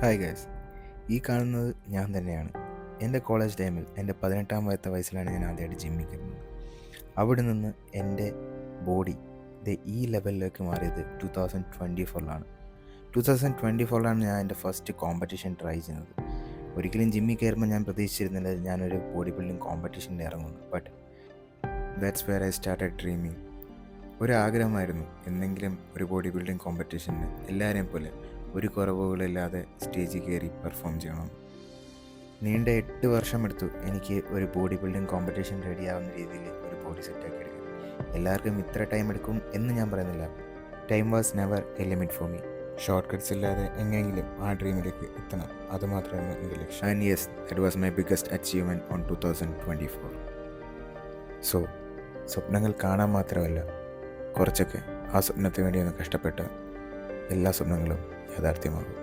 Hi guys, ഈ കാണുന്നത് ഞാൻ തന്നെയാണ്. എൻ്റെ കോളേജ് ടൈമിൽ എൻ്റെ 18ാമത്തെ വയസ്സിലാണ് ഞാൻ ആദ്യമായിട്ട് ജിമ്മിൽ കയറുന്നത്. അവിടെ നിന്ന് എൻ്റെ ബോഡി ഈ ലെവലിലേക്ക് മാറിയത് 2024ലാണ്. 2024ലാണ് ഞാൻ എൻ്റെ ഫസ്റ്റ് കോമ്പറ്റീഷൻ ട്രൈ ചെയ്യുന്നത്. ഒരിക്കലും ജിമ്മിൽ കയറുമ്പോൾ ഞാൻ പ്രതീക്ഷിച്ചിരുന്നില്ല ഞാനൊരു ബോഡി ബിൽഡിംഗ് കോമ്പറ്റീഷനിൽ ഇറങ്ങുന്നു. But that's where I started dreaming. ഒരാഗ്രഹമായിരുന്നു എന്തെങ്കിലും ഒരു ബോഡി ബിൽഡിംഗ് കോമ്പറ്റീഷന് എല്ലാവരെയും പോലെ ഒരു കുറവുകളില്ലാതെ സ്റ്റേജിൽ കയറി പെർഫോം ചെയ്യണം. നീണ്ട 8 വർഷമെടുത്തു എനിക്ക് ഒരു ബോഡി ബിൽഡിംഗ് കോമ്പറ്റീഷൻ റെഡിയാവുന്ന രീതിയിൽ ഒരു ബോഡി സെറ്റാക്കി എടുക്കാൻ. എല്ലാവർക്കും ഇത്ര ടൈം എടുക്കും എന്ന് ഞാൻ പറയുന്നില്ല. Time was never A limit for me. Short cuts ഇല്ലാതെ എങ്ങനെയെങ്കിലും ആ ഡ്രീമിലേക്ക് എത്തണം, അതുമാത്രമായിരുന്നു എൻ്റെ ലക്ഷ്യം. And yes, that was my biggest achievement on 2024. So സ്വപ്നങ്ങൾ കാണാൻ മാത്രമല്ല, കുറച്ചൊക്കെ ആ സ്വപ്നത്തിന് വേണ്ടി ഒന്ന് കഷ്ടപ്പെട്ട എല്ലാ സ്വപ്നങ്ങളും യാഥാർത്ഥ്യമാകും.